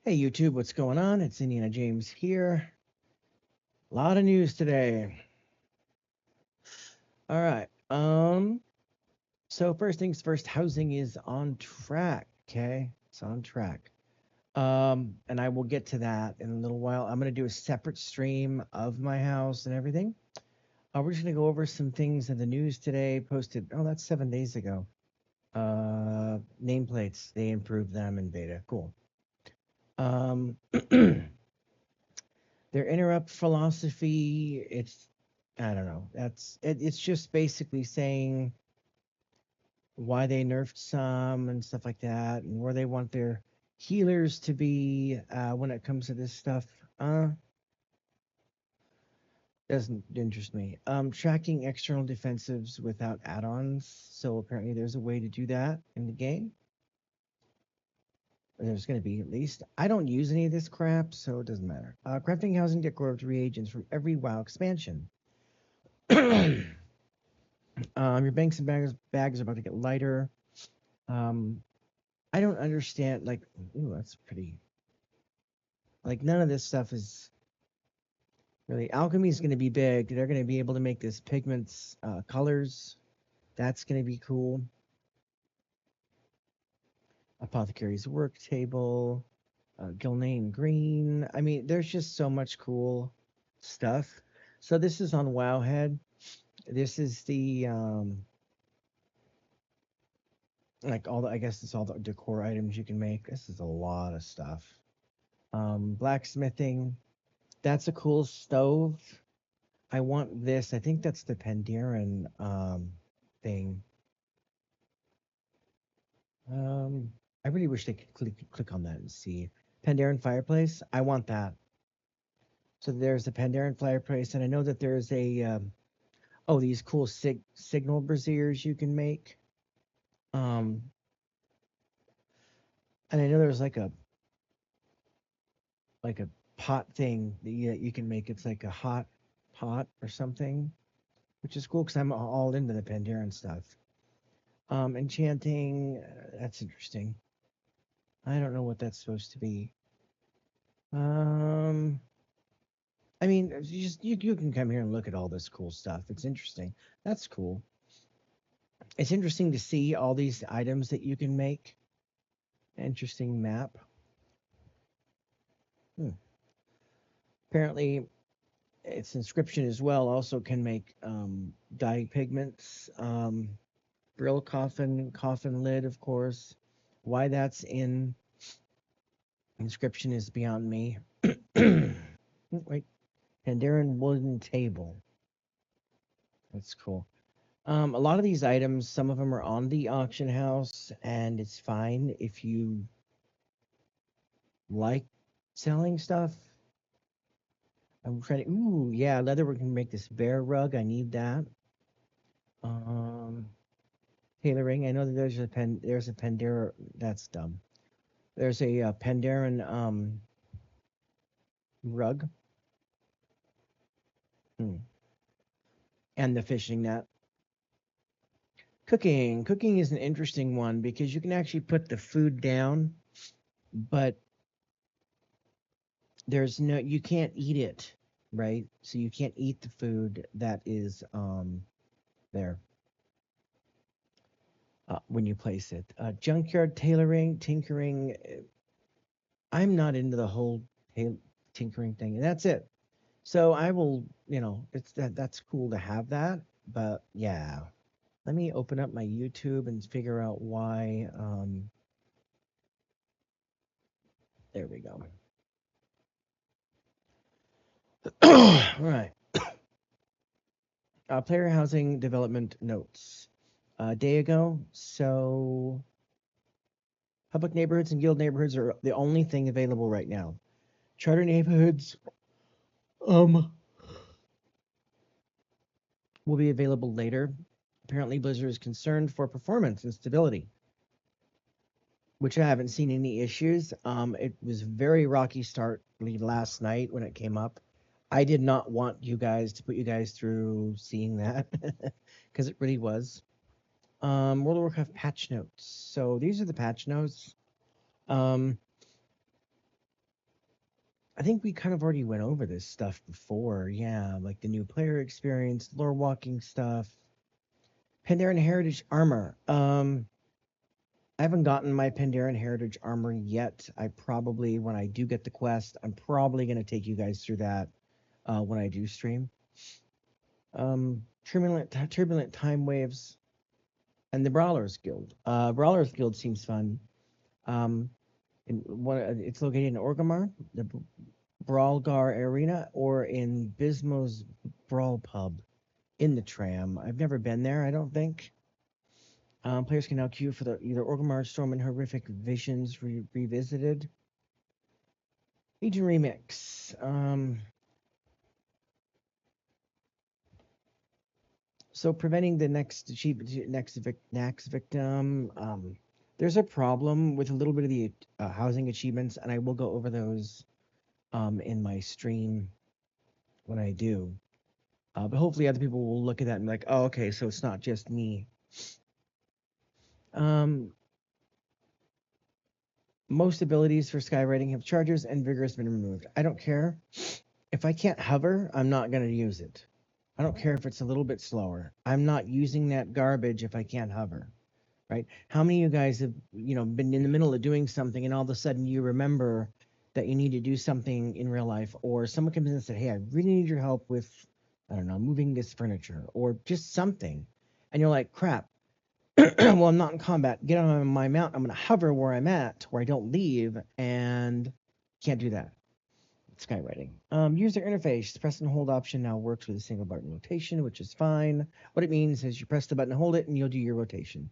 Hey YouTube, what's going on? It's Indiana James here. A lot of news today. All right. So first things first, housing is on track, okay? It's on track. And I will get to that in a little while. I'm going to do a separate stream of my house and everything. We're just going to go over some things in the news today posted. Oh, that's 7 days ago. Nameplates, they improved them in beta. Cool. Their interrupt philosophy, I don't know. It's just basically saying why they nerfed some and stuff like that, and where they want their healers to be when it comes to this stuff. Doesn't interest me. Tracking external defensives without add-ons. So apparently there's a way to do that in the game. There's going to be at least. I don't use any of this crap, so it doesn't matter. Crafting housing decor with reagents from every WoW expansion. Your banks and bags are about to get lighter. Um, I don't understand. Like, ooh, that's pretty. Like, none of this stuff is really. Alchemy is going to be big. They're going to be able to make this pigments, colors. That's going to be cool. Apothecary's work table, Gilnane green. I mean, there's just so much cool stuff. So this is on Wowhead. This is the like all the. I guess it's all the decor items you can make. This is a lot of stuff. Blacksmithing. That's a cool stove. I want this. I think that's the Pandaren thing. Um, I really wish they could click on that and see Pandaren fireplace. I want that. So there's the Pandaren fireplace, and I know that there's a oh, these cool signal braziers you can make. Um, and I know there's like a pot thing that you can make. It's like a hot pot or something, which is cool because I'm all into the Pandaren stuff. Enchanting, that's interesting. I don't know what that's supposed to be. Um, I mean, you can come here and look at all this cool stuff. It's interesting. That's cool. It's interesting to see all these items that you can make. Interesting map. Hmm. Apparently, its inscription as well also can make dye pigments. Brill coffin lid, of course. Why that's in inscription is beyond me. Wait, Pandaren wooden table. That's cool. A lot of these items, some of them are on the auction house, and it's fine if you like selling stuff. I'm trying to. Ooh, yeah, leatherwork can make this bear rug. I need that. Um, tailoring. I know that there's a Pandera. That's dumb. There's a Pandaren rug. Hmm. And the fishing net. Cooking. Cooking is an interesting one because you can actually put the food down, but there's no you can't eat it, right? So you can't eat the food that is there when you place it. Junkyard tailoring, tinkering. I'm not into the whole tinkering thing, and that's it. So I will, it's that's cool to have that, but yeah. Let me open up my YouTube and figure out why. There we go. All right. Player housing development notes. A day ago, so public neighborhoods and guild neighborhoods are the only thing available right now. Charter neighborhoods um will be available later. Apparently, Blizzard is concerned for performance and stability, which I haven't seen any issues. It was very rocky start last night when it came up. I did not want you guys to put you guys through seeing that because it really was. World of Warcraft patch notes. So these are the patch notes. Um, I think we kind of already went over this stuff before. Yeah, like the new player experience, lore walking stuff, Pandaren Heritage armor. I haven't gotten my Pandaren Heritage armor yet. I probably, when I do get the quest, I'm probably going to take you guys through that when I do stream. Turbulent time waves, and the Brawlers Guild. Brawlers Guild seems fun. Um, it's located in Orgrimmar, the Brawlgar Arena, or in Bismo's Brawl Pub in the tram. I've never been there, I don't think. Players can now queue for the either Orgrimmar Storm and Horrific Visions revisited. Legion Remix. So preventing the next victim. There's a problem with a little bit of the housing achievements, and I will go over those in my stream when I do. But hopefully other people will look at that and be like, oh, okay, so it's not just me. Um, most abilities for skywriting have chargers and vigor has been removed. I don't care. If I can't hover, I'm not going to use it. I don't care if it's a little bit slower. I'm not using that garbage if I can't hover. Right? How many of you guys have, been in the middle of doing something and all of a sudden you remember that you need to do something in real life, or someone comes in and said, "Hey, I really need your help with, I don't know, moving this furniture or just something," and you're like, "Crap." Well, I'm not in combat. Get on my mount. I'm going to hover where I'm at, where I don't leave, and can't do that. Skywriting. User interface. Press and hold option now works with a single button rotation, which is fine. What it means is you press the button and hold it, and you'll do your rotation.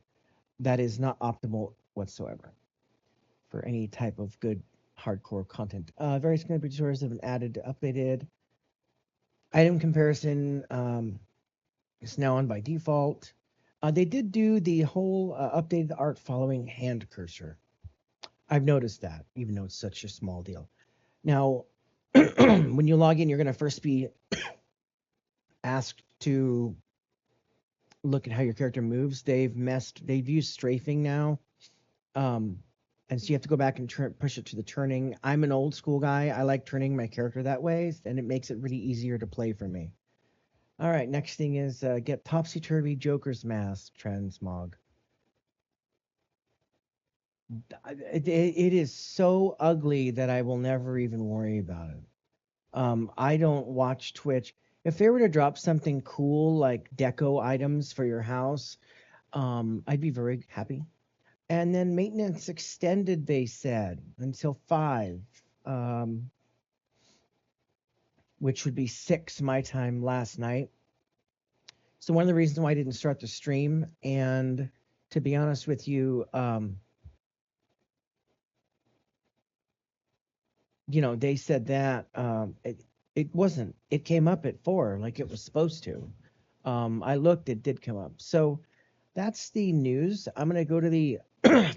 That is not optimal whatsoever for any type of good hardcore content. Various contributors have been added to updated. Item comparison is now on by default. They did do the whole updated art following hand cursor. I've noticed that, even though it's such a small deal. Now, when you log in, you're going to first be asked to look at how your character moves. They've used strafing now. And so you have to go back and push it to the turning. I'm an old school guy. I like turning my character that way, and it makes it really easier to play for me. All right, next thing is get Topsy-Turvy Joker's Mask Transmog. It is so ugly that I will never even worry about it. I don't watch Twitch. If they were to drop something cool like deco items for your house, I'd be very happy. And then maintenance extended, they said, until 5, which would be 6 my time last night. So one of the reasons why I didn't start the stream, and to be honest with you, they said that it wasn't. It came up at 4 like it was supposed to. I looked, it did come up. So that's the news. I'm going to go to the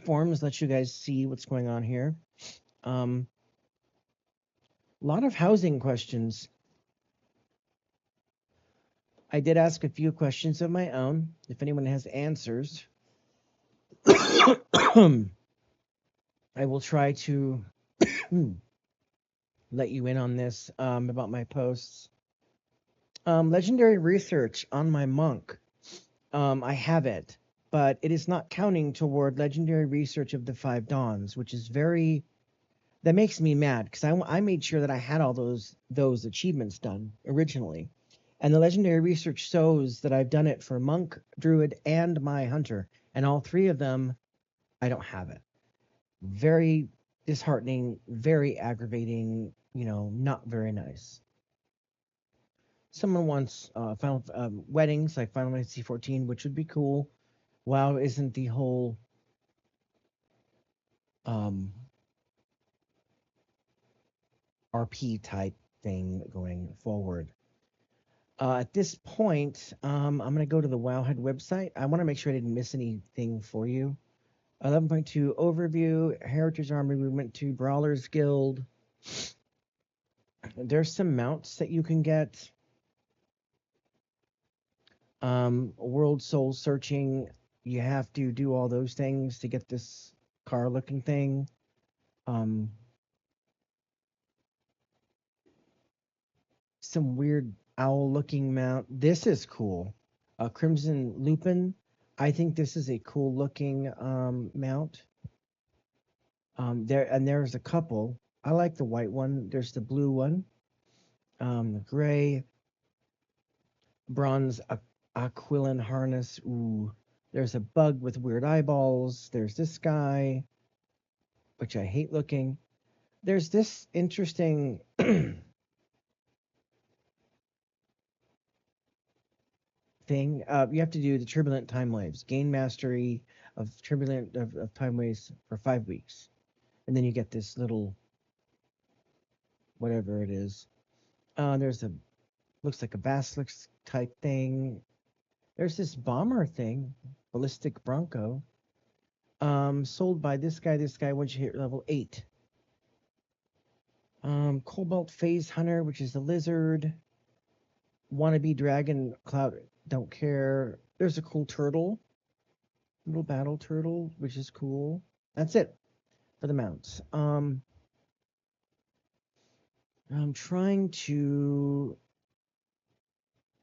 forums, let you guys see what's going on here. A lot of housing questions. I did ask a few questions of my own. If anyone has answers, I will try to let you in on this about my posts. Legendary research on my monk. I have it, but it is not counting toward legendary research of the 5 Dawns, which is that makes me mad because I made sure that I had all those achievements done originally. And the legendary research shows that I've done it for monk, druid, and my hunter. And all 3 of them, I don't have it. Very disheartening, very aggravating, not very nice. Someone wants final weddings like Final Fantasy 14, which would be cool. WoW isn't the whole RP type thing going forward. At this point, I'm going to go to the Wowhead website. I want to make sure I didn't miss anything for you. 11.2 overview, Heritage Army Movement 2, Brawlers Guild. There's some mounts that you can get. World Soul Searching, you have to do all those things to get this car looking thing. some weird owl looking mount. This is cool. A crimson lupin. I think this is a cool looking mount. There's a couple. I like the white one. There's the blue one. The gray, bronze aquilin harness. Ooh. There's a bug with weird eyeballs. There's this guy, which I hate looking. There's this interesting thing. You have to do the turbulent time waves. Gain mastery of turbulent of time waves for 5 weeks, and then you get this little whatever it is. There's a looks like a basilisk type thing. There's this bomber thing, ballistic bronco. Sold by this guy. Once you hit level 8. Cobalt phase hunter, which is the lizard. Wannabe dragon cloud. Don't care. There's a cool turtle, little battle turtle, which is cool. That's it for the mounts. I'm trying to.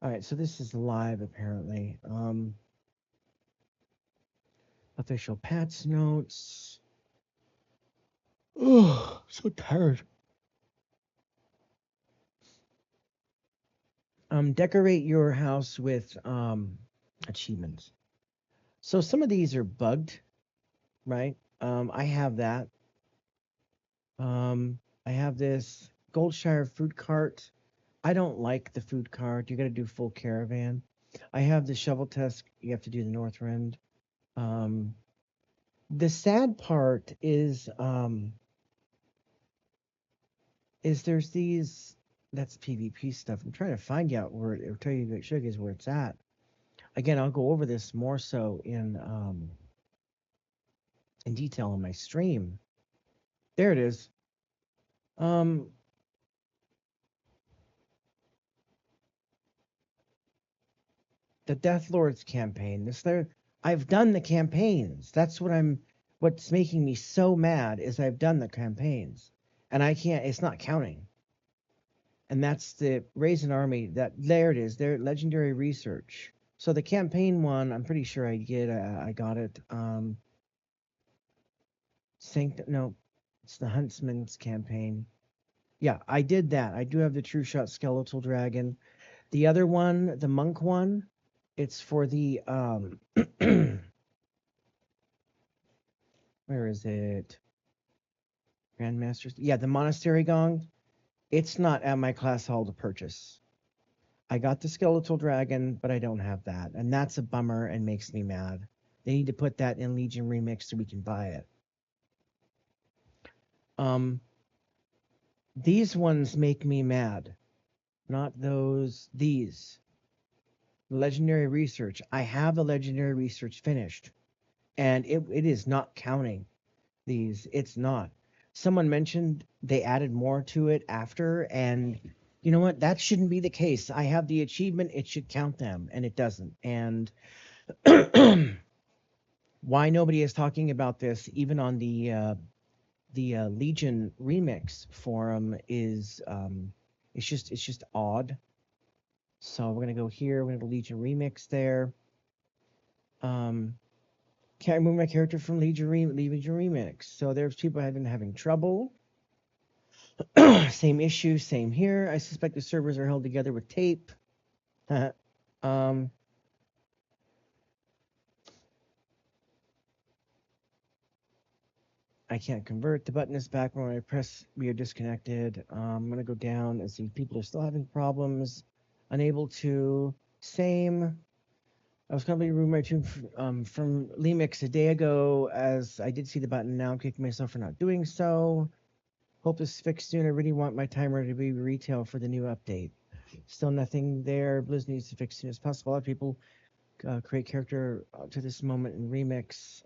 All right, so this is live apparently. Official patch notes. Oh, so tired. Decorate your house with achievements. So some of these are bugged, right? I have that. I have this Goldshire food cart. I don't like the food cart. You got to do full caravan. I have the shovel test. You have to do the north end. Um, the sad part is there's these that's PvP stuff. I'm trying to find out where it'll tell you show you guys where it's at. Again, I'll go over this more so in detail on my stream. There it is. Um, the Death Lords campaign. I've done the campaigns. What's making me so mad is I've done the campaigns. And I can't it's not counting. And that's the Raise an Army. That there it is. Their legendary research. So the campaign one, I'm pretty sure I got it. No, it's the Huntsman's campaign. Yeah, I did that. I do have the True Shot Skeletal Dragon. The other one, the Monk one, it's for the where is it? Grandmasters. Yeah, the Monastery Gong. It's not at my class hall to purchase. I got the Skeletal Dragon, but I don't have that, and that's a bummer and makes me mad. They need to put that in Legion Remix so we can buy it. These ones make me mad. Not those. These. Legendary Research. I have the Legendary Research finished, and it is not counting these. It's not. Someone mentioned they added more to it after, and you know what? That shouldn't be the case. I have the achievement, it should count them, and it doesn't. And why nobody is talking about this, even on the Legion Remix forum, is it's just odd. So we're gonna go here. We're gonna go Legion Remix there. Can't remove my character from Legion Remix. So there's people have been having trouble. Same issue, same here. I suspect the servers are held together with tape. um, I can't convert. The button is back when I press. We are disconnected. I'm gonna go down and see people are still having problems. Unable to. Same. I was completely removed my tune from Lemix a day ago, as I did see the button. Now I'm kicking myself for not doing so. Hope this is fixed soon. I really want my timer to be retail for the new update. Still nothing there. Blizz needs to fix as soon as possible. A lot of people create character to this moment in Remix.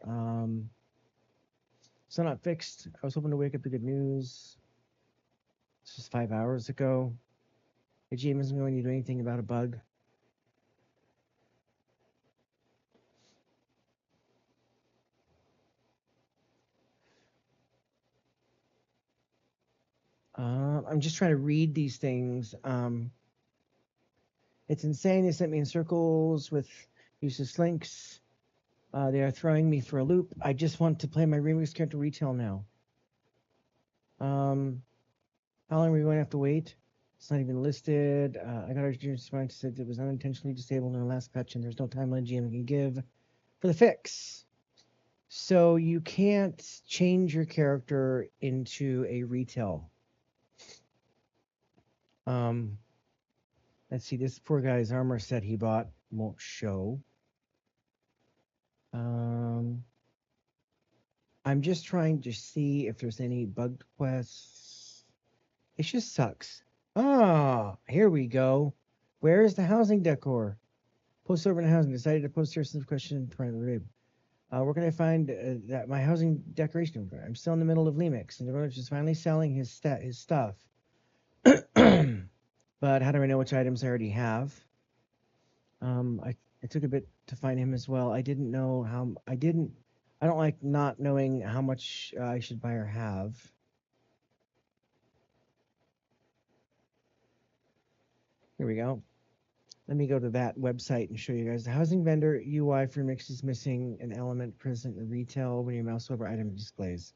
Still not fixed. I was hoping to wake up to good news. This was 5 hours ago. The GM isn't going to do anything about a bug. I'm just trying to read these things. It's insane. They sent me in circles with useless links. They are throwing me for a loop. I just want to play my remix character retail now. How long are we going to have to wait? It's not even listed. I got our response said it was unintentionally disabled in the last patch, and there's no timeline GM can give for the fix. So you can't change your character into a retail. Let's see. This poor guy's armor set he bought won't show. I'm just trying to see if there's any bug quests. It just sucks. Ah, here we go. Where is the housing decor? Post over in housing. Decided to post here since question for the rib. Where can I find that my housing decoration? I'm still in the middle of Lemix, and the owner is finally selling his stuff. But how do I know which items I already have? It took a bit to find him as well. I didn't know how. I don't like not knowing how much I should buy or have. Here we go. Let me go to that website and show you guys. The housing vendor UI for Mix is missing an element present in retail when you mouse over item displays.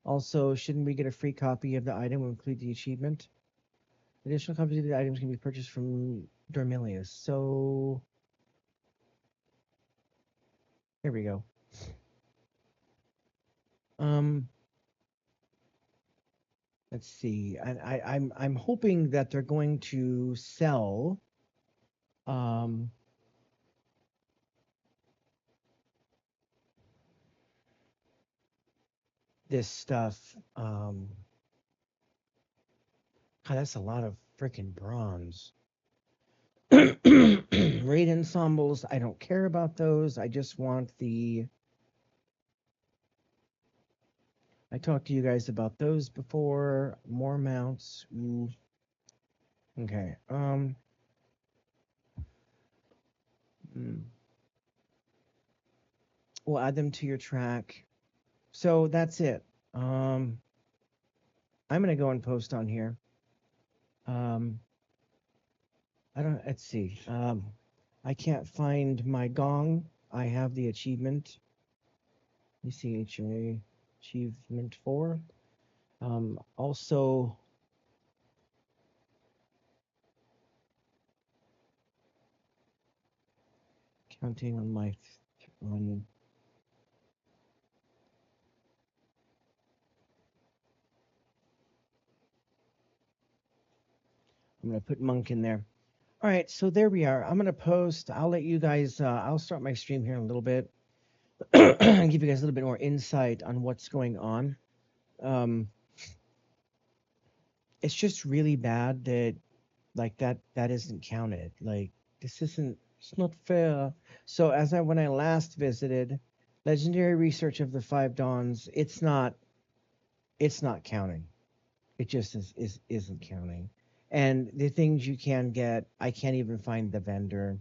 Also, shouldn't we get a free copy of the item when include the achievement? Additional copies of the items can be purchased from Dormilius. So here we go. Let's see. I'm hoping that they're going to sell this stuff. God, that's a lot of freaking bronze. Raid ensembles, I don't care about those. I just want the. I talked to you guys about those before. More mounts. Ooh. Okay. We'll add them to your track. So that's it. I'm gonna go and post on here. Let's see. I can't find my gong. I have the achievement. ECHA achievement 4. Also, counting on my on. I'm gonna put monk in there. All right, so there we are. I'm gonna post. I'll let you guys. I'll start my stream here in a little bit and give you guys a little bit more insight on what's going on. It's just really bad that like that isn't counted. Like this isn't. It's not fair. So when I last visited, legendary research of the Five Dawns, it's not counting. It just isn't counting. And the things you can get, I can't even find the vendor.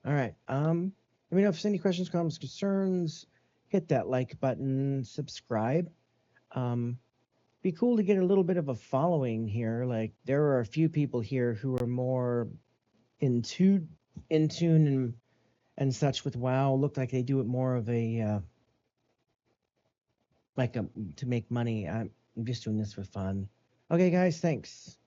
All right. Let me know if there's any questions, comments, concerns. Hit that like button, subscribe. Be cool to get a little bit of a following here. Like there are a few people here who are more in tune and such with WoW. Look like they do it more of a to make money. I'm just doing this for fun. Okay, guys, thanks.